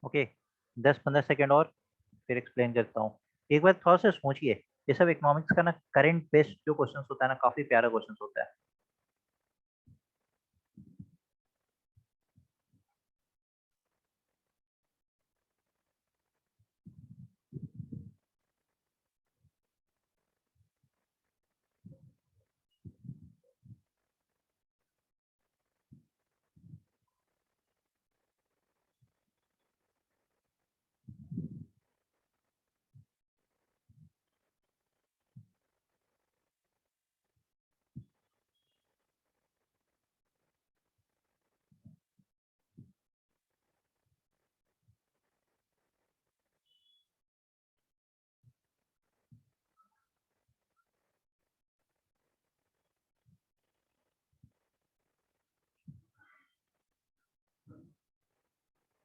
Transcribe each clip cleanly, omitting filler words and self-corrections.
Okay, 10-15 second और फिर explain करता हूँ। एक बार थोड़ा सा सोचिए, ये सब इकोनॉमिक्स का ना करंट बेस्ड जो क्वेश्चन होता है ना, काफी प्यारा क्वेश्चन होता है।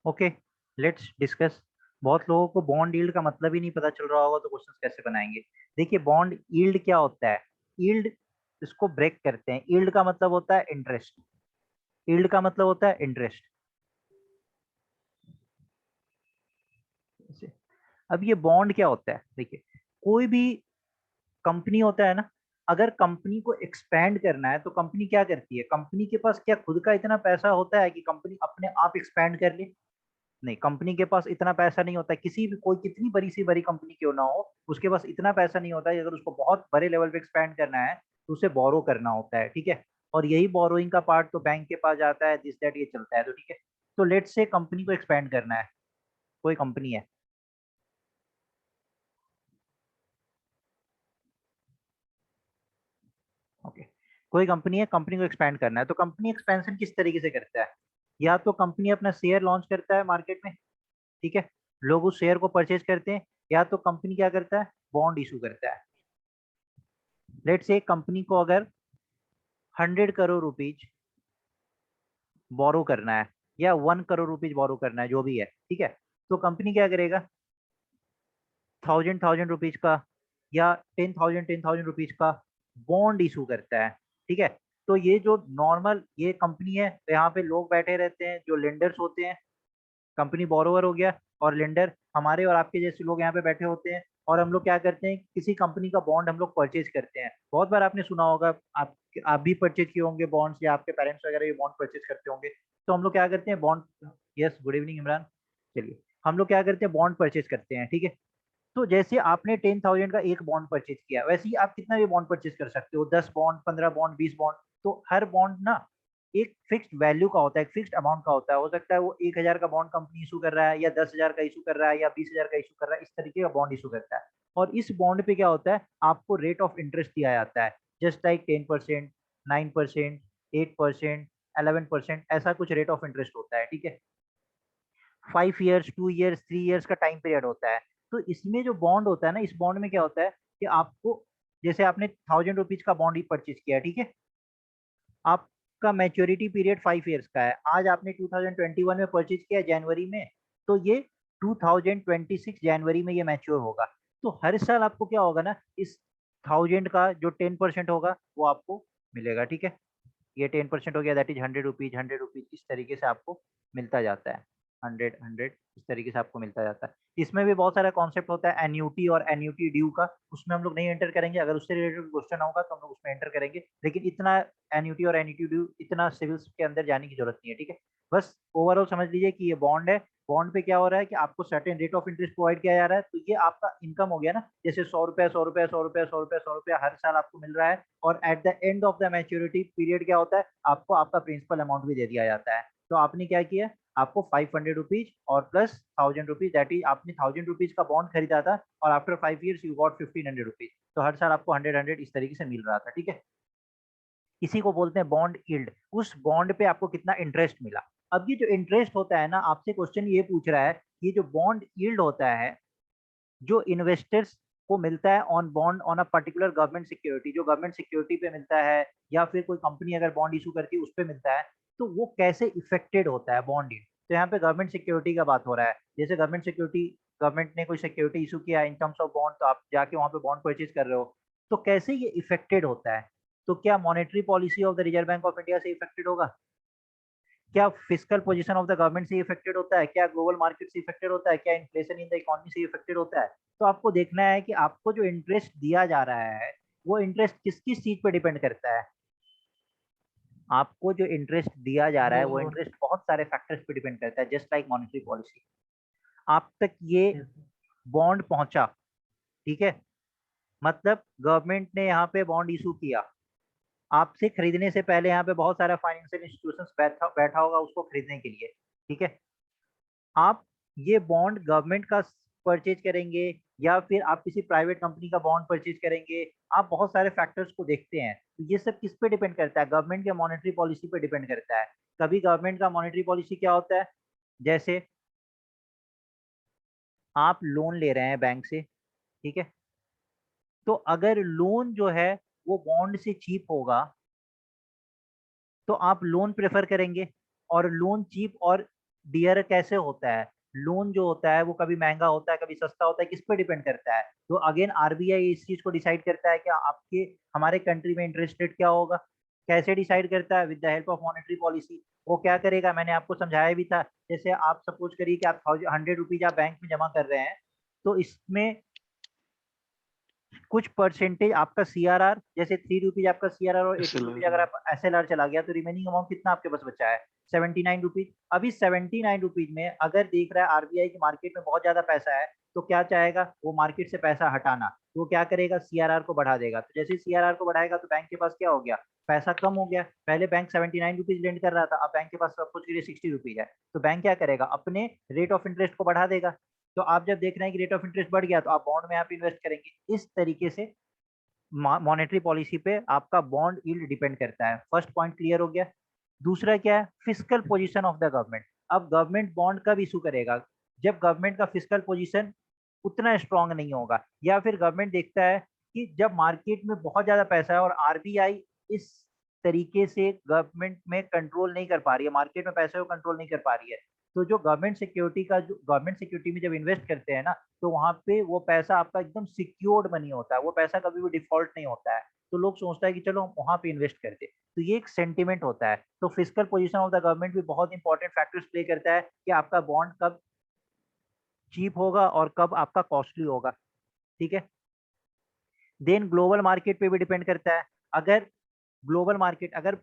Okay, let's discuss. बहुत लोगों को बॉन्ड यील्ड का मतलब ही नहीं पता चल रहा होगा, तो क्वेश्चन कैसे बनाएंगे। देखिए, बॉन्ड यील्ड क्या होता है। यील्ड, इसको ब्रेक करते हैं। यील्ड का मतलब होता है इंटरेस्ट। यील्ड का मतलब होता है इंटरेस्ट। अब ये बॉन्ड क्या होता है, देखिए, कोई भी कंपनी होता है ना, अगर कंपनी को एक्सपैंड करना है तो कंपनी क्या करती है। कंपनी के पास क्या खुद का इतना पैसा होता है कि कंपनी अपने आप एक्सपैंड कर ले? नहीं, कंपनी के पास इतना पैसा नहीं होता है। किसी भी, कोई कितनी बड़ी सी बड़ी कंपनी क्यों ना हो, उसके पास इतना पैसा नहीं होता है। अगर उसको बहुत बड़े लेवल पे एक्सपैंड करना है तो उसे बोरो करना होता है, ठीक है। और यही बोरोइंग का पार्ट तो बैंक के पास जाता है, दिस दैट ये चलता है, तो ठीक है। तो लेट्स से कंपनी को एक्सपैंड करना है। कोई कंपनी है, ओके, कोई कंपनी है, कंपनी को एक्सपैंड करना है। तो कंपनी एक्सपेंशन किस तरीके से करता है? या तो कंपनी अपना शेयर लॉन्च करता है मार्केट में, ठीक है, लोग उस शेयर को परचेज करते हैं। या तो कंपनी क्या करता है, बॉन्ड इशू करता है। लेट्स से कंपनी को अगर 100 करोड़ रुपीज बोरो करना है, या 1 करोड़ रुपीज बोरो करना है, जो भी है, ठीक है। तो कंपनी क्या करेगा, 1000 रुपीज का या 10,000 रुपीज का बॉन्ड इशू करता है, ठीक है। तो ये जो नॉर्मल ये कंपनी है, यहाँ पे लोग बैठे रहते हैं जो लेंडर्स होते हैं। कंपनी बोरोवर हो गया, और लेंडर हमारे और आपके जैसे लोग यहाँ पे बैठे होते हैं। और हम लोग क्या करते हैं, किसी कंपनी का बॉन्ड हम लोग परचेज करते हैं। बहुत बार आपने सुना होगा, आप भी परचेज किए होंगे बॉन्ड्स, या आपके पेरेंट्स वगैरह ये बॉन्ड परचेज करते होंगे। तो हम लोग क्या करते हैं, bond, yes, good evening Imran. चलिए, हम लोग क्या करते हैं, बॉन्ड परचेज करते हैं, ठीक है। तो जैसे आपने 10,000 का एक बॉन्ड परचेज किया, वैसे ही आप कितना भी बॉन्ड परचेज कर सकते हो, 10 बॉन्ड, 15 बॉन्ड, 20 बॉन्ड। तो हर बॉन्ड ना एक फिक्स्ड वैल्यू का होता है, एक फिक्स्ड अमाउंट का होता है। हो सकता है वो 1,000 का बॉन्ड कंपनी इशू कर रहा है, या 10,000 का इशू कर रहा है, या 20,000 का इशू कर रहा है, इस तरीके का बॉन्ड इशू करता है। और इस बॉन्ड पे क्या होता है, आपको रेट ऑफ इंटरेस्ट दिया जाता है, जस्ट लाइक 10%, 9%, 8%, 11%, ऐसा कुछ रेट ऑफ इंटरेस्ट होता है, ठीक है। 5 ईयर्स, 2 ईयर्स, 3 ईयर्स का टाइम पीरियड होता है। तो इसमें जो बॉन्ड होता है ना, इस बॉन्ड में क्या होता है कि आपको, जैसे आपने 1,000 रुपीज का बॉन्ड ही परचेज किया, ठीक है। आपका मैच्योरिटी पीरियड 5 ईयर्स का है। आज आपने 2021 में परचेज किया, जनवरी में, तो ये 2026 जनवरी में ये मैच्योर होगा। तो हर साल आपको क्या होगा ना, इस 1,000 का जो 10% होगा वो आपको मिलेगा, ठीक है। ये 10% हो गया, दैट इज 100 रुपीज, 100 रुपीज, इस तरीके से आपको मिलता जाता है। 100, 100, इस तरीके से आपको मिलता जाता है। इसमें भी बहुत सारा कॉन्सेप्ट होता है, एन्यूटी और एन्यूटी ड्यू का, उसमें हम लोग नहीं एंटर करेंगे। अगर उससे रिलेटेड क्वेश्चन होगा तो हम लोग उसमें एंटर करेंगे, लेकिन इतना एन्यूटी और एन्यूटी ड्यू, इतना सिविल्स के अंदर जाने की जरूरत नहीं है, ठीक है। बस ओवरऑल समझ लीजिए कि ये बॉन्ड है। बॉन्ड पे क्या हो रहा है कि आपको certain rate of interest provide किया जा रहा है। तो ये आपका इनकम हो गया ना, जैसे 100 रुपया, 100 रुपया, 100 रुपया, 100 रुपया, 100 रुपया हर साल आपको मिल रहा है। और at the end of the maturity period क्या होता है, आपको आपका प्रिंसिपल अमाउंट भी दे दिया जाता है। तो आपने क्या किया, आपको 500 रुपीज और प्लस 1,000 रुपीज, दैट इज आपने 1,000 रुपीज का बॉन्ड खरीदा था, और after 5 years you got 1,500 rupees. तो हर साल आपको 100, 100 इस तरीके से मिल रहा था, ठीक है। इसी को बोलते हैं बॉन्ड यील्ड। उस बॉन्ड पे आपको कितना इंटरेस्ट मिला। अब ये जो इंटरेस्ट होता है ना, आपसे क्वेश्चन ये पूछ रहा है, ये जो बॉन्ड यील्ड होता है, जो इन्वेस्टर्स को मिलता है on bond on a particular government security, जो गवर्नमेंट सिक्योरिटी पे मिलता है, या फिर कोई कंपनी अगर बॉन्ड इशू करती है उस पे मिलता है, तो वो कैसे इफेक्टेड होता है बॉन्ड यील्ड। तो यहाँ पे गवर्नमेंट सिक्योरिटी का बात हो रहा है। जैसे गवर्नमेंट सिक्योरिटी, गवर्नमेंट ने कोई सिक्योरिटी इशू किया इन टर्म्स ऑफ बॉन्ड, तो आप जाके वहां पे बॉन्ड परचेज कर रहे हो। तो कैसे ये इफेक्टेड होता है, तो क्या monetary policy of the reserve bank of India से इफेक्टेड होगा? क्या physical position of the government से इफेक्टेड होता है, क्या ग्लोबल मार्केट से इफेक्टेड होता है, क्या इन्फ्लेशन इन द इकोनॉमी से इफेक्टेड होता है। तो आपको देखना है कि आपको जो इंटरेस्ट दिया जा रहा है वो इंटरेस्ट किस किस चीज पे डिपेंड करता है। आपको जो इंटरेस्ट दिया जा रहा है वो वो इंटरेस्ट बहुत सारे फैक्टर्स पे डिपेंड करता है, जस्ट लाइक मॉनेटरी पॉलिसी। आप तक ये बॉन्ड पहुंचा, ठीक है, मतलब गवर्नमेंट ने यहाँ पे बॉन्ड इशू किया, आपसे खरीदने से पहले यहाँ पे बहुत सारा फाइनेंशियल इंस्टीट्यूशंस बैठा बैठा होगा उसको खरीदने के लिए, ठीक है। आप ये बॉन्ड गवर्नमेंट का परचेज करेंगे या फिर आप किसी प्राइवेट कंपनी का बॉन्ड परचेज करेंगे, आप बहुत सारे फैक्टर्स को देखते हैं। तो ये सब किस पे डिपेंड करता है, गवर्नमेंट के मॉनेटरी पॉलिसी पे डिपेंड करता है। कभी गवर्नमेंट का मॉनेटरी पॉलिसी क्या होता है, जैसे आप लोन ले रहे हैं बैंक से, ठीक है, तो अगर लोन जो है वो बॉन्ड से चीप होगा तो आप लोन प्रेफर करेंगे। और लोन चीप और डियर कैसे होता है, लोन जो होता है वो कभी महंगा होता है कभी सस्ता होता है, किस पे डिपेंड करता है। तो अगेन आरबीआई इस चीज को डिसाइड करता है कि आपके हमारे कंट्री में इंटरेस्ट रेट क्या होगा। कैसे डिसाइड करता है, with the help of monetary policy. वो क्या करेगा, मैंने आपको समझाया भी था। जैसे आप सपोज करिए कि आप 100 रुपीज आप बैंक में जमा कर रहे हैं, तो इसमें कुछ परसेंटेज आपका सीआरआर, जैसे 3 रुपीज आपका सीआरआर और 80 रुपीज अगर आप एसएलआर चला गया, तो रिमेनिंग अमाउंट कितना आपके पास बचा है, 79 रुपीज। अभी 79 रुपीज में अगर देख रहा है आरबीआई की मार्केट में बहुत ज्यादा पैसा है, तो क्या चाहेगा वो मार्केट से पैसा हटाना, तो वो क्या करेगा, सीआरआर को बढ़ा देगा। तो जैसे सीआरआर को बढ़ाएगा तो बैंक के पास क्या हो गया, पैसा कम हो गया। पहले बैंक 79 रुपीज लेंड कर रहा था, अब बैंक के पास सब कुछ के लिए 60 रुपीज है, तो बैंक क्या करेगा, अपने रेट ऑफ इंटरेस्ट को बढ़ा देगा। तो आप जब देख रहे हैं कि रेट ऑफ इंटरेस्ट बढ़ गया, तो आप बॉन्ड में आप इन्वेस्ट करेंगे। इस तरीके से मॉनेटरी पॉलिसी पे आपका बॉन्ड यील्ड डिपेंड करता है। फर्स्ट पॉइंट क्लियर हो गया। दूसरा क्या है, physical position of the government. अब गवर्नमेंट बॉन्ड कब इशू करेगा, जब गवर्नमेंट का फिजिकल पोजीशन उतना स्ट्रांग नहीं होगा, या फिर गवर्नमेंट देखता है कि जब मार्केट में बहुत ज्यादा पैसा है और आरबीआई इस तरीके से गवर्नमेंट में कंट्रोल नहीं कर पा रही है, मार्केट में पैसे को कंट्रोल नहीं कर पा रही है, तो जो गवर्नमेंट सिक्योरिटी का, जो गवर्नमेंट सिक्योरिटी में जब इन्वेस्ट करते हैं ना, तो वहां पे वो पैसा आपका एकदम सिक्योर्ड मनी होता है, वो पैसा कभी भी डिफॉल्ट नहीं होता है। तो लोग सोचता है कि चलो हम वहां पे इन्वेस्ट करते, तो ये एक सेंटिमेंट होता है। तो physical position of the government भी बहुत इंपॉर्टेंट फैक्टर्स प्ले करता है कि आपका बॉन्ड कब चीप होगा और कब आपका कॉस्टली होगा, ठीक है। देन ग्लोबल मार्केट पे भी डिपेंड करता है। अगर ग्लोबल मार्केट, अगर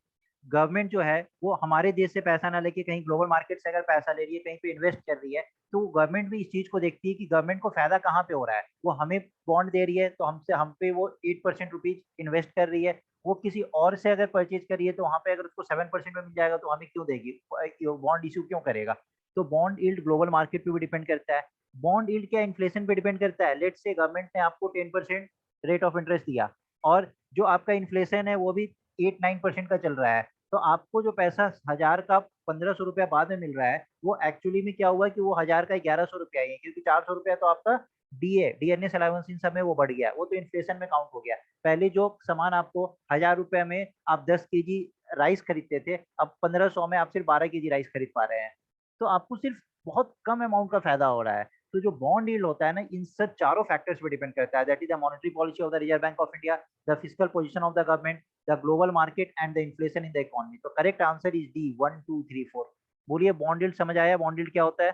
गवर्नमेंट जो है वो हमारे देश से पैसा ना लेके कहीं ग्लोबल मार्केट से अगर पैसा ले रही है, कहीं पे इन्वेस्ट कर रही है, तो गवर्नमेंट भी इस चीज को देखती है कि गवर्नमेंट को फायदा कहाँ पे हो रहा है। वो हमें बॉन्ड दे रही है तो हमसे हम पे वो 8% रुपीज इन्वेस्ट कर रही है, वो किसी और से अगर परचेज कर रही है तो वहां पे अगर उसको 7% में मिल जाएगा तो हमें क्यों देगी, बॉन्ड इशू क्यों करेगा। तो बॉन्ड यील्ड ग्लोबल मार्केट पे भी डिपेंड करता है। बॉन्ड यील्ड क्या इन्फ्लेशन पे डिपेंड करता है। लेट से गवर्नमेंट ने आपको 10% रेट ऑफ इंटरेस्ट दिया, और जो आपका इन्फ्लेशन है वो भी 8-9% का चल रहा है, तो आपको जो पैसा 1000 का 1500 रुपया बाद में मिल रहा है, वो एक्चुअली में क्या हुआ कि वो 1000 का 1100 रुपया ही है, क्योंकि 400 रुपया तो आपका डीएनएस अलाउंस इन सब में वो बढ़ गया, वो तो इन्फ्लेशन में काउंट हो गया। पहले जो सामान आपको 1000 रुपया में आप 10 केजी राइस खरीदते थे, अब 1500 में आप सिर्फ 12 केजी राइस खरीद पा रहे हैं। तो आपको सिर्फ बहुत कम अमाउंट का फायदा हो रहा है। तो जो बॉन्ड यील्ड होता है ना, इन सब चारों फैक्टर्स पे डिपेंड करता है। That is the monetary policy of the reserve bank of India, the physical position of the government, the global market and the inflation in the economy. तो करेक्ट आंसर इज डी, 1 2 3 4। बोलिए bond yield समझ आया, bond yield क्या होता है।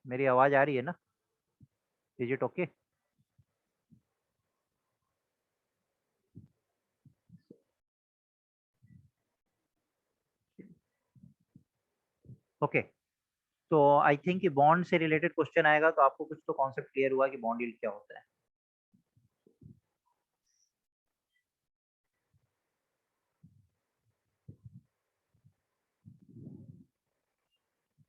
मेरी आवाज आ रही है ना, इज इट ओके। ओके, तो आई थिंक कि बॉन्ड से रिलेटेड क्वेश्चन आएगा तो आपको कुछ तो कॉन्सेप्ट क्लियर हुआ कि बॉन्ड यील्ड क्या होता है।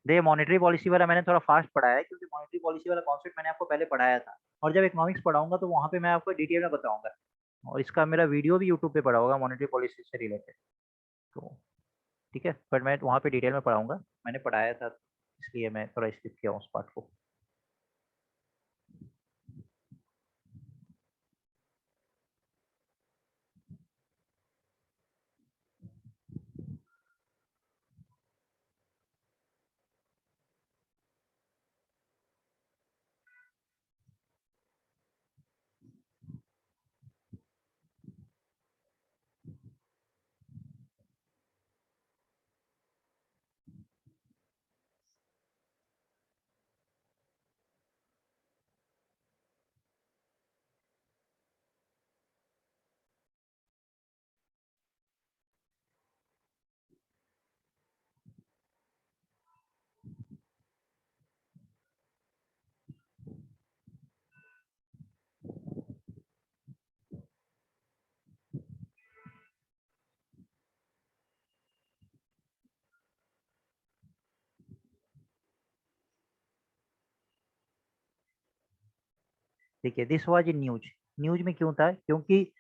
देखिए मॉनेटरी पॉलिसी वाला मैंने थोड़ा फास्ट पढ़ाया है, क्योंकि मॉनेटरी पॉलिसी वाला कॉन्सेप्ट मैंने आपको पहले पढ़ाया था, और जब इकोनॉमिक्स पढ़ाऊंगा तो वहाँ पे मैं आपको डिटेल में बताऊंगा। और इसका मेरा वीडियो भी यूट्यूब पे पड़ा होगा मॉनेटरी पॉलिसी से रिलेटेड। तो ठीक है, बट मैं वहाँ पे डिटेल में पढ़ाऊंगा, मैंने पढ़ाया था, इसलिए मैं थोड़ा स्किप किया हूँ उस पार्ट को। देखिए this was in news. News में क्यों था? क्योंकि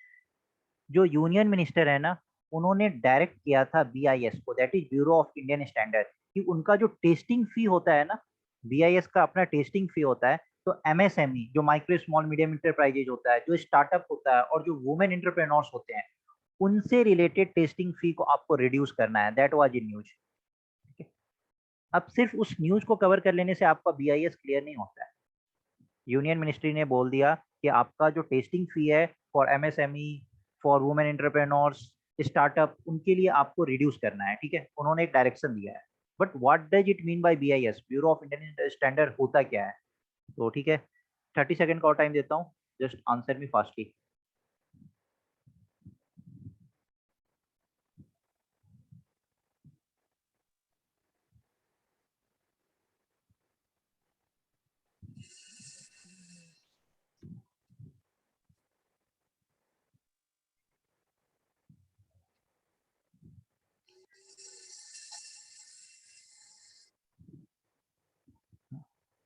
जो यूनियन मिनिस्टर है ना, उन्होंने डायरेक्ट किया था बीआईएस को, that is bureau of Indian standard, कि उनका जो टेस्टिंग फी होता है ना, बीआईएस का अपना टेस्टिंग फी होता है, तो एमएसएमई जो माइक्रो स्मॉल मीडियम इंटरप्राइजेज होता है, जो स्टार्टअप होता है और जो वुमेन इंटरप्रेन्योर्स होते हैं, उनसे रिलेटेड टेस्टिंग फी को आपको रिड्यूस करना है। That was in news. अब सिर्फ उस न्यूज को कवर कर लेने से आपका बीआईएस क्लियर नहीं होता है। यूनियन मिनिस्ट्री ने बोल दिया कि आपका जो टेस्टिंग फी है for MSME, for women entrepreneurs, startup, उनके लिए आपको रिड्यूस करना है। ठीक है, उन्होंने एक डायरेक्शन दिया है। But what does it mean by BIS, bureau of Indian standard, होता क्या है? तो ठीक है, 30 सेकंड का और टाइम देता हूँ, just answer me fastly.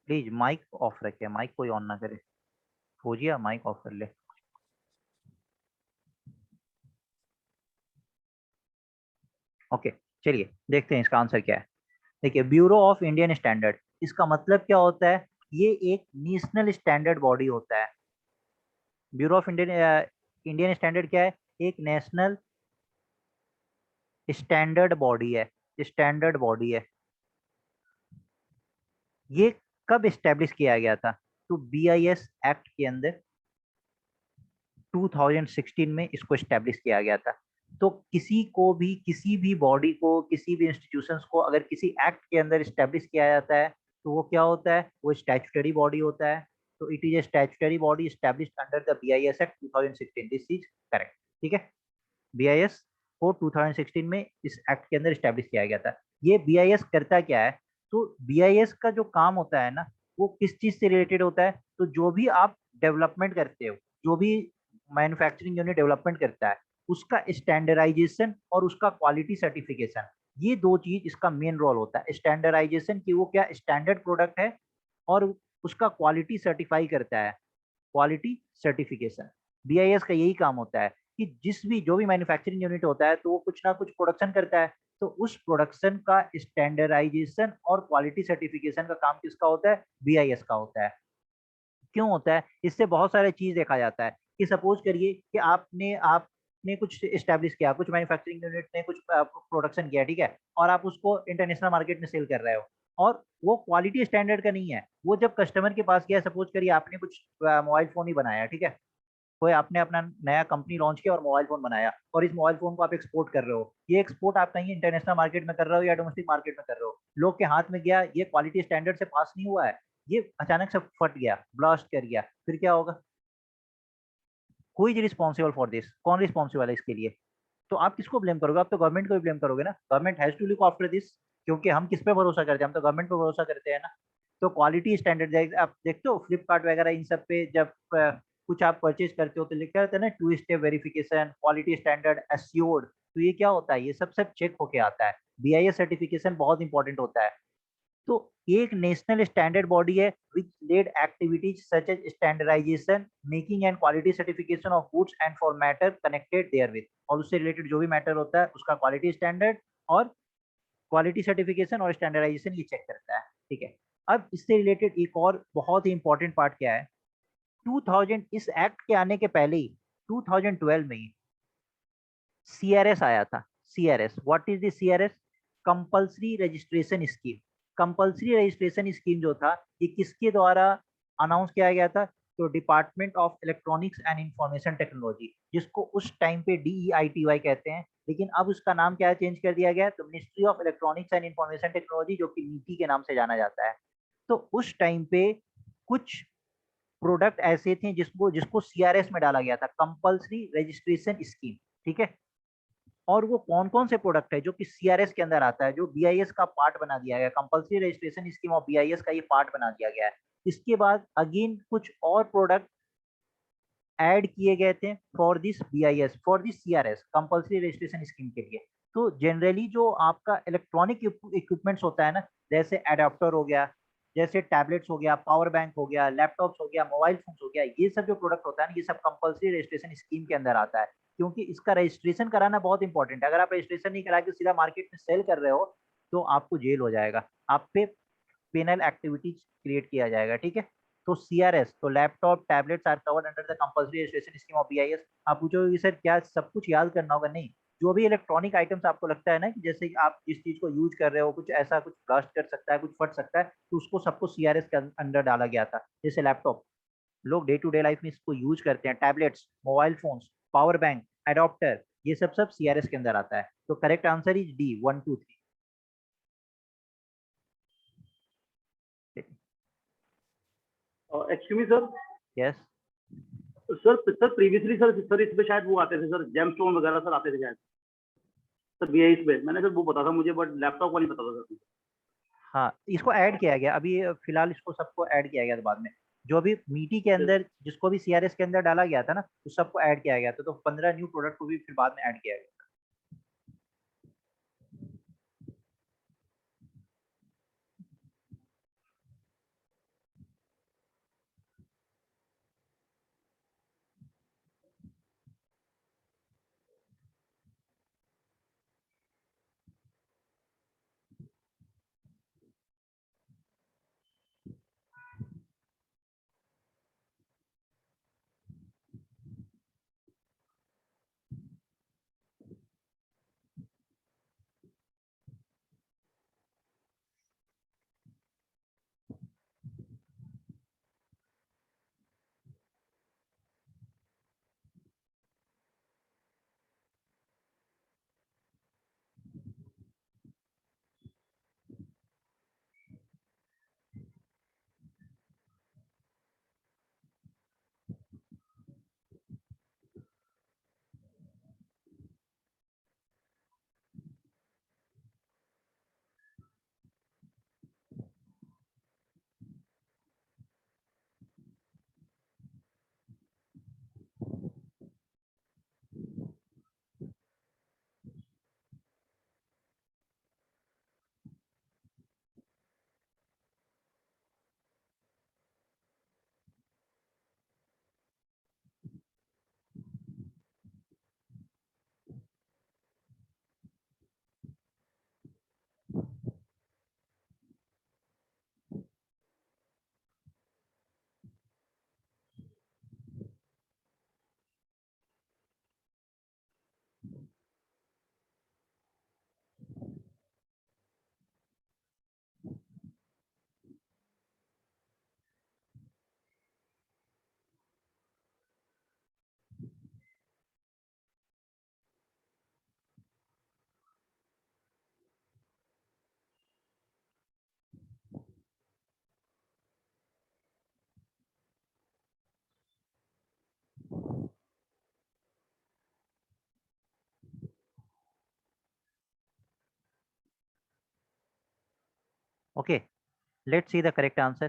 Please mic off रखे, माइक कोई ऑन ना करे। फौजिया माइक ऑफ कर ले। ओके, चलिए देखते हैं इसका आंसर क्या है। देखिए, ब्यूरो ऑफ इंडियन स्टैंडर्ड, इसका मतलब क्या होता है? ये एक नेशनल स्टैंडर्ड बॉडी होता है। Bureau of Indian Indian standard क्या है? एक नेशनल स्टैंडर्ड बॉडी है। स्टैंडर्ड बॉडी है। ये कब एस्टेब्लिश किया गया था? तो बीआईएस एक्ट के अंदर 2016 में इसको एस्टेब्लिश किया गया था। तो किसी को भी, किसी भी बॉडी को, किसी भी इंस्टीट्यूशंस को अगर किसी एक्ट के अंदर एस्टेब्लिश किया जाता है, तो वो क्या होता है? वो स्टैट्यूटरी बॉडी होता है। तो it is a statutory body established under the BIS act 2016। This is correct. ठीक है, बीआईएस को 2016 में इस एक्ट के अंदर स्टैब्लिश किया गया था। ये बीआईएस करता क्या है? तो बीआईएस का जो काम होता है ना, वो किस चीज से रिलेटेड होता है? तो जो भी आप डेवलपमेंट करते हो, जो भी मैन्युफैक्चरिंग यूनिट डेवलपमेंट करता है, उसका स्टैंडर्डाइजेशन और उसका क्वालिटी सर्टिफिकेशन, ये दो चीज इसका मेन रोल होता है। स्टैंडर्डाइजेशन की वो क्या स्टैंडर्ड प्रोडक्ट है, और उसका क्वालिटी सर्टिफाई करता है, क्वालिटी सर्टिफिकेशन। बीआईएस का यही काम होता है कि जिस भी, जो भी मैन्युफैक्चरिंग यूनिट होता है, तो वो कुछ ना कुछ प्रोडक्शन करता है, तो उस प्रोडक्शन का स्टैंडर्डाइजेशन और क्वालिटी सर्टिफिकेशन का काम किसका होता है? बीआईएस का होता है। क्यों होता है? इससे बहुत सारे चीज देखा जाता है कि सपोज करिए कि आपने कुछ एस्टेब्लिश किया, कुछ मैन्युफैक्चरिंग यूनिट ने कुछ प्रोडक्शन किया, ठीक है, और आप उसको इंटरनेशनल मार्केट में सेल कर रहे हो, और वो क्वालिटी स्टैंडर्ड का नहीं है। वो जब कस्टमर के पास गया, सपोज करिए आपने कुछ मोबाइल फोन ही बनाया, ठीक है, कोई आपने अपना नया कंपनी लॉन्च किया और मोबाइल फोन बनाया, और इस मोबाइल फोन को आप एक्सपोर्ट कर रहे हो, ये एक्सपोर्ट आप कहीं इंटरनेशनल मार्केट में कर रहे हो या डोमेस्टिक मार्केट में कर रहे हो, लोग के हाथ में गया, ये क्वालिटी स्टैंडर्ड से पास नहीं हुआ है, ये अचानक से फट गया, ब्लास्ट कर गया, फिर क्या होगा? कोई रिस्पॉन्सिबल फॉर दिस? कौन रिस्पॉन्सिबल है इसके लिए? तो आप किसको ब्लेम करोगे? आप तो गवर्नमेंट को भी ब्लेम करोगे ना। Government has to look after this, क्योंकि हम किस पे भरोसा करते हैं? हम तो गवर्नमेंट पे भरोसा करते हैं ना। तो क्वालिटी स्टैंडर्ड आप देखते हो फ्लिपकार्ट वगैरह, इन सब पे जब कुछ आप परचेज करते हो तो लिखा रहता है ना, two step verification, quality standard assured. तो ये क्या होता है? ये सब चेक होके आता है। बीआईएस सर्टिफिकेशन बहुत इंपॉर्टेंट होता है। तो एक नेशनल स्टैंडर्ड बॉडी है which led activities such as standardization, marking and quality certification of goods and for matter connected therewith, और उससे रिलेटेड जो भी मैटर होता है उसका क्वालिटी स्टैंडर्ड और क्वालिटी सर्टिफिकेशन और स्टैंडर्डाइजेशन ये चेक करता है। ठीक है, अब इससे रिलेटेड एक और बहुत ही इंपॉर्टेंट पार्ट क्या है? 2000, इस एक्ट के आने के पहले ही 2012 में ही सीआरएस आया था। CRS, what is the CRS? Compulsory registration scheme. Compulsory registration scheme जो था, ये किसके द्वारा अनाउंस किया गया था? तो department of electronics and information technology, जिसको उस टाइम पे डीईआईटीवाई कहते हैं, लेकिन अब उसका नाम क्या चेंज कर दिया गया? तो ministry of electronics and information technology, जो कि नीति के नाम से जाना जाता है। तो उस टाइम पे कुछ प्रोडक्ट ऐसे थे जिसको जिसको सीआरएस में डाला गया था, कंपल्सरी रजिस्ट्रेशन स्कीम। ठीक है, और वो कौन कौन से प्रोडक्ट है जो कि सीआरएस के अंदर आता है, जो बीआईएस का पार्ट बना दिया गया, compulsory registration scheme of BIS का ये पार्ट बना दिया गया है। इसके बाद अगेन कुछ और प्रोडक्ट ऐड किए गए थे for this BIS, for this CRS compulsory registration scheme के लिए। तो जनरली जो आपका इलेक्ट्रॉनिक इक्विपमेंट्स होता है ना, जैसे एडाप्टर हो गया, जैसे टैबलेट्स हो गया, पावर बैंक हो गया, लैपटॉप्स हो गया, मोबाइल फोन हो गया, ये सब जो प्रोडक्ट होता है ना, ये सब कंपल्सरी रजिस्ट्रेशन स्कीम के अंदर आता है, क्योंकि इसका रजिस्ट्रेशन कराना बहुत इंपॉर्टेंट है। अगर आप रजिस्ट्रेशन नहीं करा के सीधा मार्केट में सेल कर रहे हो तो आपको जेल हो जाएगा, आप पे पेनल एक्टिविटीज क्रिएट किया जाएगा, ठीक है। तो सीआरएस, तो laptop tablets are covered under the compulsory registration scheme of BIS. आप पूछोगे सर क्या सब कुछ याद करना होगा? नहीं, जो भी इलेक्ट्रॉनिक आइटम्स आपको लगता है ना कि जैसे कि आप जिस चीज को यूज कर रहे हो, कुछ ऐसा कुछ ब्लास्ट कर सकता है, कुछ फट सकता है, तो उसको सबको सीआरएस के अंडर डाला गया था। जैसे लैपटॉप, लोग डे टू डे लाइफ में इसको यूज करते हैं, tablets, mobile phones, power bank, adapter, ये सब सब सीआरएस के अंदर आता है। तो correct answer is D, 1 2 3। Excuse me sir. Yes. Sir sir previously sir इस पे शायद वो आते थे सर, जेमस्टोन वगैरह सर आते थे शायद सर बीआईएस पे। मैंने सर वो पता था मुझे, बट लैपटॉप का नहीं पता था सर। हाँ, इसको ऐड किया गया अभी फिलहाल, इसको सबको ऐड किया गया था बाद में। जो भी मीटी के अंदर जिसको भी सीआरएस के अंदर डाला गया था ना, उस सबको ऐड किया गया था, तो 15 न्यू प्रोडक्ट को भी फिर बाद में ऐड किया गया। Okay, let's see the correct answer.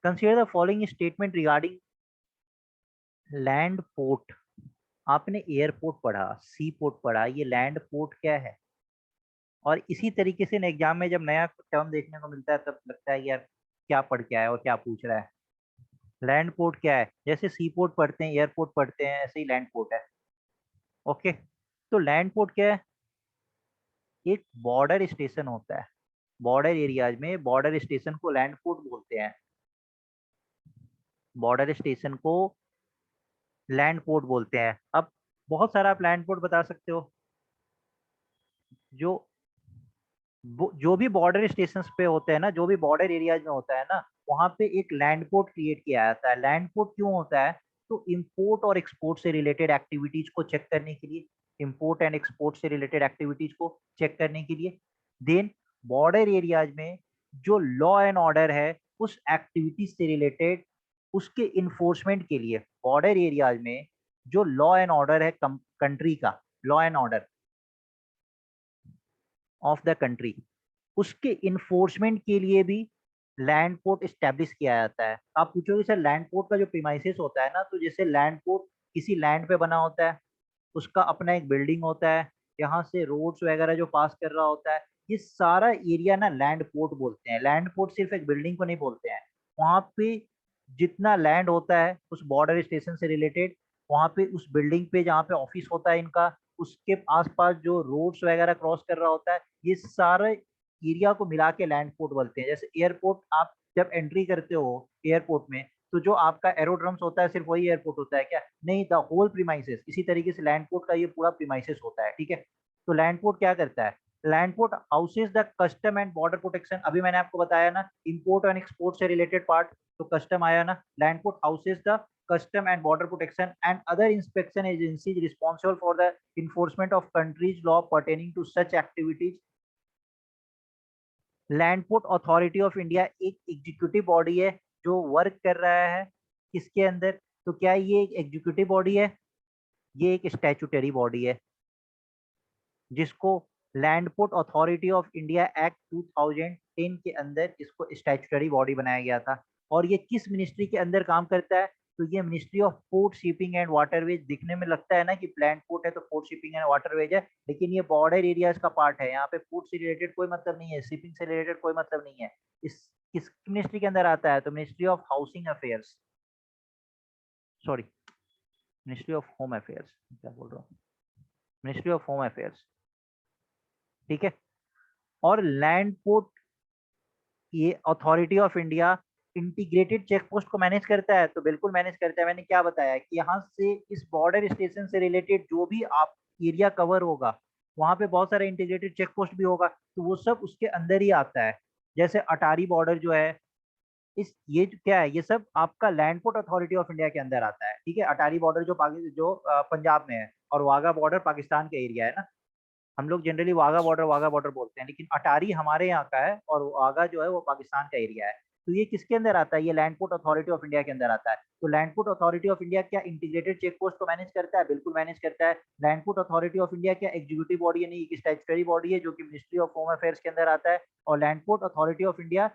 Consider the following statement regarding land port. आपने एयरपोर्ट पढ़ा, सी पोर्ट पढ़ा, ये लैंड पोर्ट क्या है? और इसी तरीके से एग्जाम में जब नया टर्म देखने को मिलता है तब लगता है कि यार क्या पढ़ के आया और क्या पूछ रहा है। लैंड पोर्ट क्या है? जैसे सी पोर्ट पढ़ते हैं, एयरपोर्ट पढ़ते हैं, ऐसे ही लैंड पोर्ट है। ओके, तो लैंड पोर्ट क्या है? एक बॉर्डर स्टेशन होता है, बॉर्डर एरियाज में बॉर्डर स्टेशन को लैंड पोर्ट बोलते हैं। बॉर्डर स्टेशन को लैंड पोर्ट बोलते हैं। अब बहुत सारा आप लैंड पोर्ट बता सकते हो। जो जो भी बॉर्डर स्टेशन पे होते हैं ना, जो भी बॉर्डर एरियाज में होता है ना, वहां पे एक लैंड पोर्ट क्रिएट किया जाता है। लैंड पोर्ट क्यों होता है? तो इंपोर्ट और एक्सपोर्ट से रिलेटेड एक्टिविटीज को चेक करने के लिए, इंपोर्ट एंड एक्सपोर्ट से रिलेटेड एक्टिविटीज को चेक करने के लिए। देन बॉर्डर एरियाज में जो लॉ एंड ऑर्डर है उस एक्टिविटीज से रिलेटेड, उसके इन्फोर्समेंट के लिए, बॉर्डर एरियाज में जो लॉ एंड ऑर्डर है कंट्री का, law and order of the country, उसके इन्फोर्समेंट के लिए भी लैंड पोर्ट स्टैब्लिश किया जाता है। आप पूछोगे सर लैंड पोर्ट का जो प्रीमाइसेस होता है ना, तो जैसे लैंड पोर्ट किसी लैंड पे बना होता है, उसका अपना एक बिल्डिंग होता है, यहाँ से रोड्स वगैरह जो पास कर रहा होता है, ये सारा एरिया ना लैंड पोर्ट बोलते हैं। लैंड पोर्ट सिर्फ एक बिल्डिंग को नहीं बोलते हैं, वहां पे जितना लैंड होता है उस बॉर्डर स्टेशन से रिलेटेड, वहां पे उस बिल्डिंग पे जहाँ पे ऑफिस होता है इनका, उसके आसपास जो रोड्स वगैरह क्रॉस कर रहा होता है, ये सारे एरिया को मिला के लैंड पोर्ट बोलते हैं। जैसे एयरपोर्ट, आप जब एंट्री करते हो एयरपोर्ट में, तो जो आपका एरोड्रम्स होता है सिर्फ वही एयरपोर्ट होता है क्या? नहीं, द होल प्रीमाइसेस। इसी तरीके से लैंड पोर्ट का ये पूरा प्रीमाइसेस होता है, ठीक है। तो लैंड पोर्ट क्या करता है? Land port houses the custom and border protection. अभी मैंने आपको बताया ना, इंपोर्ट एंड एक्सपोर्ट से रिलेटेड पार्ट, तो कस्टम आया ना। Land port houses the custom and border protection and other inspection agencies responsible for the enforcement of country's law pertaining to such activities। Land port authority of India एक executive body है जो work कर रहा है किसके अंदर? तो क्या ये एक एग्जीक्यूटिव बॉडी है? ये एक स्टैट्यूटरी बॉडी है जिसको land port authority of India act 2010 के अंदर इसको स्टैट्यूटरी बॉडी बनाया गया था। और ये किस मिनिस्ट्री के अंदर काम करता है? तो ये ministry of port shipping and waterways. दिखने में लगता है ना कि लैंड पोर्ट है तो पोर्ट शिपिंग एंड वाटरवेज है, लेकिन ये बॉर्डर एरियाज का पार्ट है। यहाँ पे पोर्ट से रिलेटेड कोई मतलब नहीं है, शिपिंग से रिलेटेड कोई मतलब नहीं है। इस किस मिनिस्ट्री के अंदर आता है? तो ministry of housing affairs, sorry, ministry of home affairs, क्या बोल रहा हूँ, मिनिस्ट्री ऑफ होम अफेयर्स, ठीक है। और लैंड पोर्ट, ये authority of India integrated check post को मैनेज करता है, तो बिल्कुल मैनेज करता है। मैंने क्या बताया कि यहाँ से इस बॉर्डर स्टेशन से रिलेटेड जो भी आप एरिया कवर होगा, वहां पे बहुत सारा इंटीग्रेटेड चेक पोस्ट भी होगा, तो वो सब उसके अंदर ही आता है। जैसे अटारी बॉर्डर जो है, इस ये क्या है, ये सब आपका land port authority of India के अंदर आता है, ठीक है। अटारी बॉर्डर जो पंजाब में है, और वाघा बॉर्डर पाकिस्तान का एरिया है ना। हम लोग जनरली वाघा बॉर्डर बोलते हैं, लेकिन अटारी हमारे यहाँ का है और वाघा जो है वो पाकिस्तान का एरिया है। तो ये किसके अंदर आता है? ये land port authority of India के अंदर आता है। तो land port authority of India क्या इंटीग्रेटेड चेक पोस्ट को मैनेज करता है? बिल्कुल मैनेज करता है। Land port authority of India क्या एग्जीक्यूटिव बॉडी है? नहीं, एक स्टैट्यूटरी बॉडी है जो कि मिनिस्ट्री ऑफ होम अफेयर्स के अंदर आता है। और land port authority of India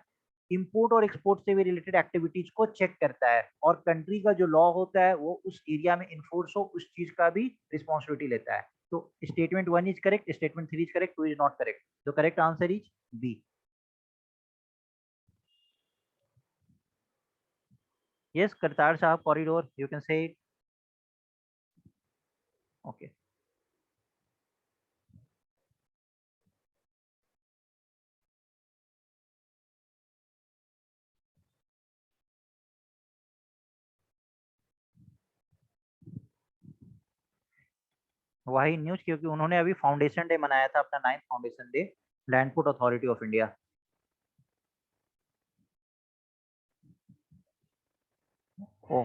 import और एक्सपोर्ट से भी रिलेटेड एक्टिविटीज को चेक करता है, और कंट्री का जो लॉ होता है वो उस एरिया में इन्फोर्स हो, उस चीज का भी रिस्पॉन्सिबिलिटी लेता है। तो statement 1 is correct, statement 3 is correct, 2 is not correct. The correct answer is B. Yes Kartar Sahib, corridor, you can say it. Okay, वही न्यूज, क्योंकि उन्होंने अभी फाउंडेशन डे मनाया था, अपना 9th foundation day, land port authority of India. हो।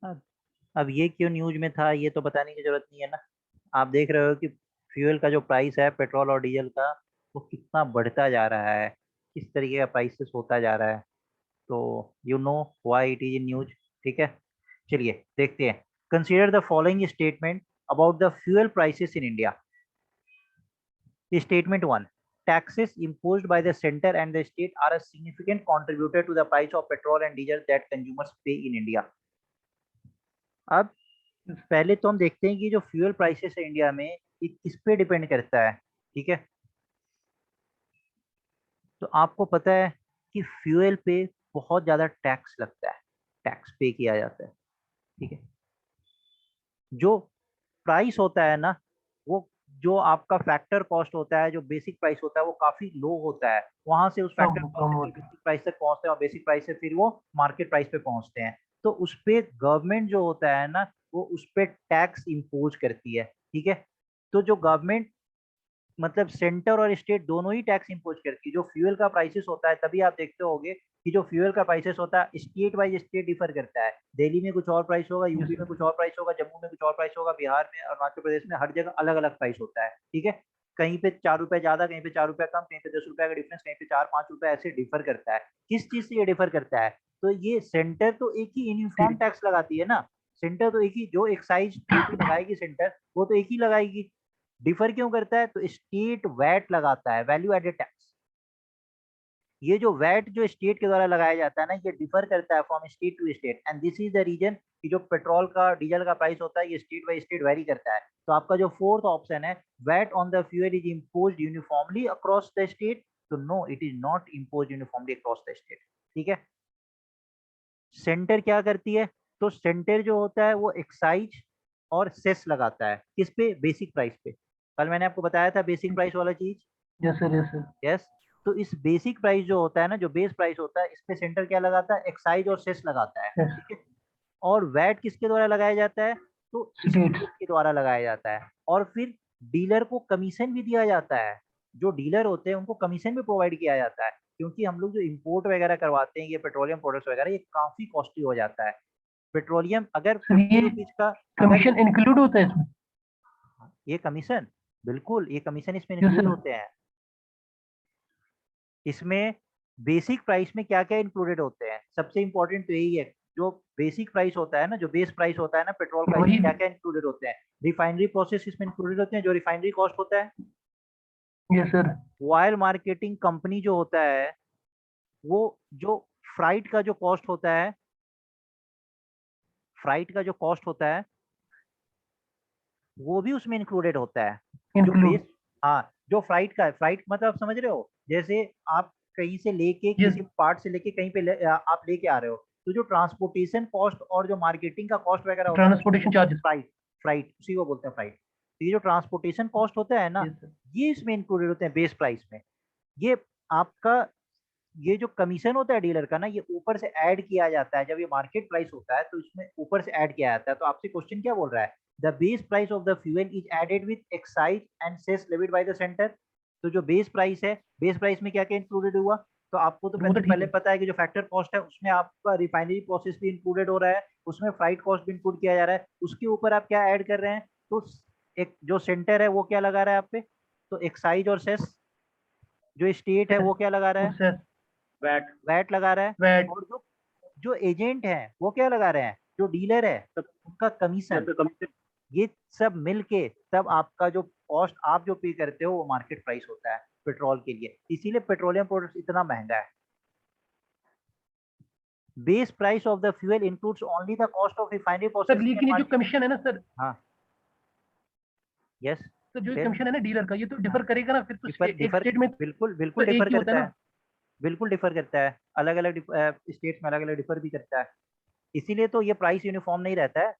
अब ये क्यों न्यूज में था ये तो बताने की जरूरत नहीं है ना। आप देख रहे हो कि फ्यूल का जो प्राइस है पेट्रोल और डीजल का, वो कितना बढ़ता जा रहा है, किस तरीके का प्राइसेस होता जा रहा है। तो you know why it is in news. ठीक है, चलिए देखते हैं। Consider the following statement about the fuel prices in India. Statement one, taxes imposed by the center and the state are a significant contributor to the price of petrol and diesel that consumers pay in India. अब पहले तो हम देखते हैं कि जो fuel prices है India में, ये किस पे डिपेंड करता है। ठीक है, तो आपको पता है कि फ्यूल पे बहुत ज्यादा टैक्स लगता है, टैक्स पे किया जाता है। ठीक है, जो प्राइस होता है ना, वो जो आपका फैक्टर कॉस्ट होता है, जो बेसिक प्राइस होता है, वो काफी लो होता है। वहां से उस फैक्टर कॉस्ट से बेसिक प्राइस तक पहुंचते हैं और बेसिक प्राइस से फिर वो मार्केट प्राइस पे पहुंचते हैं। तो उस पे गवर्नमेंट जो होता है ना, वो उस पे टैक्स इम्पोज करती है। ठीक है, तो जो गवर्नमेंट मतलब सेंटर और स्टेट दोनों ही टैक्स इम्पोज करती है। जो फ्यूल का प्राइसेस होता है, तभी आप देखते होगे कि जो फ्यूल का प्राइसेस होता है स्टेट वाइज स्टेट डिफर करता है। दिल्ली में कुछ और प्राइस होगा, यूपी में कुछ और प्राइस होगा, जम्मू में कुछ और प्राइस होगा, बिहार में, अरुणाचल प्रदेश में, हर जगह अलग अलग प्राइस होता है। ठीक है, कहीं पे 4 रुपए ज्यादा, कहीं पे 4 रुपए कम, कहीं पे 10 रुपए का डिफरेंस, कहीं पे 4-5 रुपए, ऐसे डिफर करता है। किस चीज से ये डिफर करता है? तो ये सेंटर तो एक ही यूनिफॉर्म टैक्स लगाती है ना। सेंटर तो एक ही, जो एक्साइज ड्यूटी लगाएगी सेंटर, वो तो एक ही लगाएगी। डिफर क्यों करता है? तो स्टेट वैट लगाता है, वैल्यू एडेड टैक्स। ये जो वैट जो स्टेट के द्वारा लगाया जाता है ना, ये डिफर करता है from state to state, and this is the reason कि जो पेट्रोल का डीजल का प्राइस होता है, ये स्टेट बाय स्टेट वेरी करता है। तो आपका जो फोर्थ ऑप्शन है, VAT on the fuel is imposed uniformly across the state, तो no, it is not imposed uniformly across the state. ठीक है, सेंटर क्या करती है? तो सेंटर जो होता है वो एक्साइज और सेस लगाता है, किस पे? बेसिक प्राइस पे। कल मैंने आपको बताया था बेसिक प्राइस वाला चीज। Yes sir, yes sir. Yes, तो इस बेसिक प्राइस जो होता है ना, जो बेस प्राइस होता है, इस पे सेंटर क्या लगाता है? एक्साइज और सेस लगाता है। यस, ठीक है, और वैट किसके द्वारा लगाया जाता है? तो स्टेट्स। स्टेट के द्वारा लगाया जाता है। और फिर डीलर को कमीशन भी दिया जाता है। जो डीलर होते हैं उनको कमीशन भी प्रोवाइड किया जाता है, क्योंकि हम लोग जो इंपोर्ट वगैरह करवाते हैं, ये पेट्रोलियम प्रोडक्ट्स वगैरह, ये काफी कॉस्टली हो जाता है। पेट्रोलियम अगर सर 50 ये रुपीज का, अगर कमीशन इंक्लूड होता है इसमें? ये कमीशन, बिल्कुल ये कमीशन इसमें यस इंक्लूड सर। होते हैं। इसमें बेसिक प्राइस में क्या क्या इंक्लूडेड होते हैं? सबसे इंपॉर्टेंट तो यही है, जो बेसिक प्राइस होता है ना, जो बेस प्राइस होता है ना पेट्रोल का, इसमें वही। क्या क्या इंक्लूडेड होते हैं? रिफाइनरी प्रोसेस इसमें इंक्लूडेड होते हैं, जो रिफाइनरी कॉस्ट होता है। Yes sir. Oil marketing company जो होता है, वो जो फ्राइट का जो कॉस्ट होता है, फ्राइट का जो कॉस्ट होता है, वो भी उसमें इंक्लूडेड होता है। जो बेस, इंक्लूड। हाँ, जो फ्लाइट का है, फ्लाइट मतलब आप समझ रहे हो, जैसे आप कहीं से लेके, यस। किसी पार्ट से लेके कहीं पे आप लेके आ रहे हो, तो जो ट्रांसपोर्टेशन कॉस्ट और जो मार्केटिंग का कॉस्ट वगैरह होता है ना, उसको ट्रांसपोर्टेशन बोलते हैं चार्जेस। फ्लाइट। फ्लाइट उसी को बोलते हैं फ्लाइट। तो ये जो ट्रांसपोर्टेशन कॉस्ट होता है ना, यस सर। ये इसमें इंक्लूडेड होते हैं बेस प्राइस में। ये आपका, ये जो कमीशन होता है डीलर का ना, ये ऊपर से ऐड किया जाता है। जब ये मार्केट प्राइस होता है तो इसमें ऊपर से ऐड किया जाता है। तो आपसे क्वेश्चन क्या बोल रहा है? The base price of the fuel is added with excise and cess levied by the centre. तो जो बेस प्राइस है, बेस प्राइस में क्या क्या इंक्लूडेड हुआ? तो आपको तो वो तो ठीक पहले है। पता है कि जो फैक्टर कॉस्ट है, उसमें आपका रिफाइनरी प्रोसेस भी इंक्लूडेड हो रहा है, उसमें फ्लाइट कॉस्ट भी इंक्लूड किया जा रहा है। उसके ऊपर आप क्या ऐड कर रहे हैं? तो एक जो सेंटर है वो क्या लगा रहा है आप पे? तो एक्साइज और सेस। जो स्टेट है वो क्या लगा रहा है? Sir VAT. वैट लगा रहा है। वैट। और जो जो एजेंट है वो क्या लगा रहे हैं? जो डीलर है, उनका कमीशन। जैसे कमीशन। ये सब मिलके तब आपका जो कॉस्ट आप जो पे करते हो, वो मार्केट प्राइस होता है पेट्रोल के लिए। इसीलिए पेट्रोलियम प्रोडक्ट इतना महंगा है। Base price of the fuel includes only the cost of refinery sir processing and लेकिन ये जो मार्जिन। कमीशन है ना सर, हाँ, यस, तो जो फिर कमीशन है ना डीलर का, ये तो हाँ, डिफर करेगा ना फिर तो डिफर एक डिफर स्टेट में बिल्कुल तो बिल्कुल एक डिफर ही होता है करता ना। है। बिल्कुल डिफर करता है, अलग अलग स्टेट्स में अलग अलग डिफर भी करता है। इसीलिए तो ये प्राइस यूनिफॉर्म नहीं रहता है।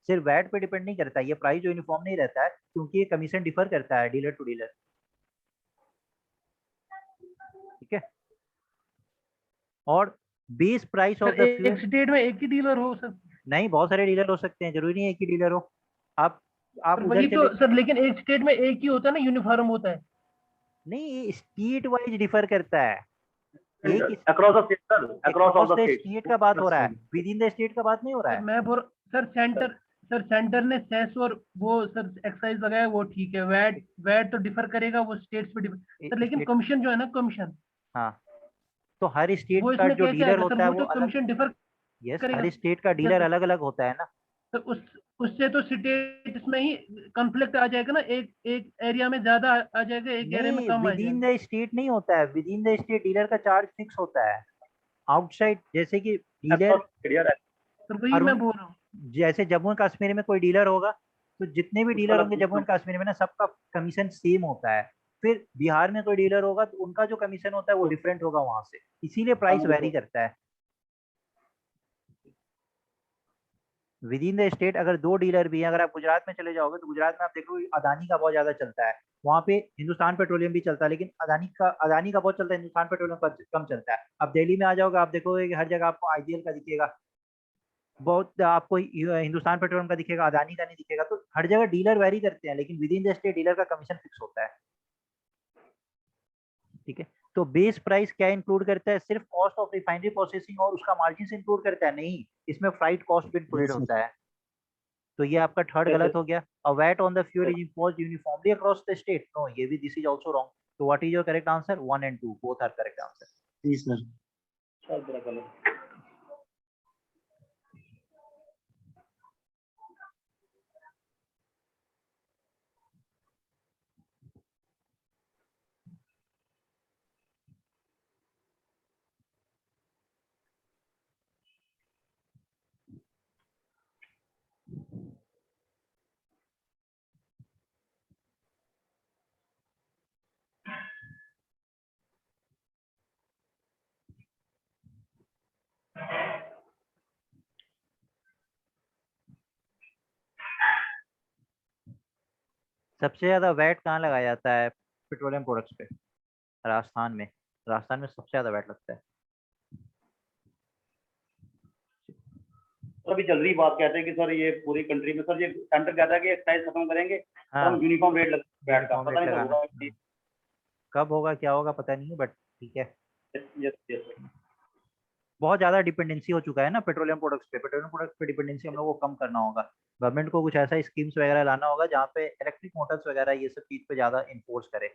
सिर्फ वैट पे डिपेंड नहीं करता, ये प्राइस जो यूनिफॉर्म नहीं रहता है, क्योंकि ये कमीशन डिफर करता है डीलर टू डीलर। ठीक है, और base price of sir the एक फ्यूल, स्टेट में एक ही डीलर हो सर? नहीं, बहुत सारे डीलर हो सकते हैं, जरूरी नहीं है एक ही डीलर हो। आप सर आप उधर वही तो चले, सर, लेकिन एक स्टेट में एक ही होता है ना, यूनिफॉर्म होता है। नहीं, ये स्टेट वाइज डिफर करता है। एक across the state sir, across all the state. State का बात हो रहा है, विद इन द स्टेट का बात नहीं हो रहा सर है। मैं बोल सर सेंटर ने सेस और वो सर एक्साइज लगाया वो ठीक है, वैट वैट तो डिफर करेगा, वो स्टेट्स पे डिफर सर, लेकिन स्टेट, कमीशन जो है ना, कमीशन हाँ, तो हर स्टेट वो का इसमें जो कैसे डीलर आएगा सर? होता है वो वो तो अलग, कमीशन डिफर यस, करेगा हर स्टेट का डीलर जैसे, अलग अलग होता है ना। तो उससे तो स्टेट में ही कॉन्फ्लिक्ट आ जाएगा ना, एक एक एरिया में ज्यादा आ जाएगा, एक एरिया में नहीं, कम आ विद इन जाएगा। द स्टेट नहीं होता है, with in the state dealer का चार्ज फिक्स होता है। आउटसाइड जैसे कि डीलर अक्रॉस क्लियर है तो वही मैं अरुण, बोल रहा हूँ। जैसे जम्मू एंड कश्मीर में कोई डीलर होगा तो जितने भी उसका डीलर होंगे जम्मू अलग। एंड कश्मीर में ना, सबका कमीशन सेम होता है। फिर बिहार में कोई डीलर होगा तो उनका जो कमीशन होता है वो डिफरेंट होगा वहां से, इसीलिए प्राइस वेरी करता है। विद इन द स्टेट अगर दो डीलर भी हैं, अगर आप गुजरात में चले जाओगे तो गुजरात में आप देखोगे अदानी का बहुत ज्यादा चलता है, वहां पे हिंदुस्तान पेट्रोलियम भी चलता है, लेकिन अदानी का बहुत चलता है, हिंदुस्तान पेट्रोलियम का कम चलता है। अब दिल्ली में आ जाओगे आप देखोगे कि हर जगह आपको आईजीएल का दिखेगा, बहुत आपको हिंदुस्तान पेट्रोलियम का दिखेगा, अदानी का नहीं दिखेगा। तो हर जगह डीलर वेरी करते हैं, लेकिन with in the state dealer का कमीशन फिक्स होता है। ठीक है, तो बेस प्राइस क्या इंक्लूड करता है? सिर्फ कॉस्ट ऑफ रिफाइनरी प्रोसेसिंग और उसका मार्जिन इंक्लूड करता है? नहीं, इसमें फ्राइट कॉस्ट भी इंक्लूडेड होता है। तो ये आपका थर्ड गलत हो गया। Uh VAT on the fuel is imposed uniformly across the state, no, ये भी दिस इज आल्सो रॉन्ग। तो what is your correct answer? 1 and 2 both are correct answer. जी सर। सर बड़ा गलत। सबसे ज्यादा वैट कहाँ लगाया जाता है पेट्रोलियम प्रोडक्ट्स पे? राजस्थान में, राजस्थान में सबसे ज्यादा वैट लगता है। सर अभी जल रही बात कहते हैं कि सर ये पूरी कंट्री में सर ये सेंटर कहता है कि एक्साइज खत्म करेंगे और हाँ, हम यूनिफॉर्म रेट बैठ का यूनिफॉर्म पता रेट नहीं कब लगाना, होगा। कब होगा क्या होगा पता नहीं, बट ठीक है। Yes yes sir. बहुत ज्यादा डिपेंडेंसी हो चुका है ना पेट्रोलियम प्रोडक्ट्स पे, पेट्रोलियम प्रोडक्ट्स पे डिपेंडेंसी हम लोग को कम करना होगा। गवर्नमेंट को कुछ ऐसा स्कीम्स वगैरह लाना होगा जहाँ पे इलेक्ट्रिक मोटर्स वगैरह ये सब चीज पे ज्यादा इन्फोर्स करे।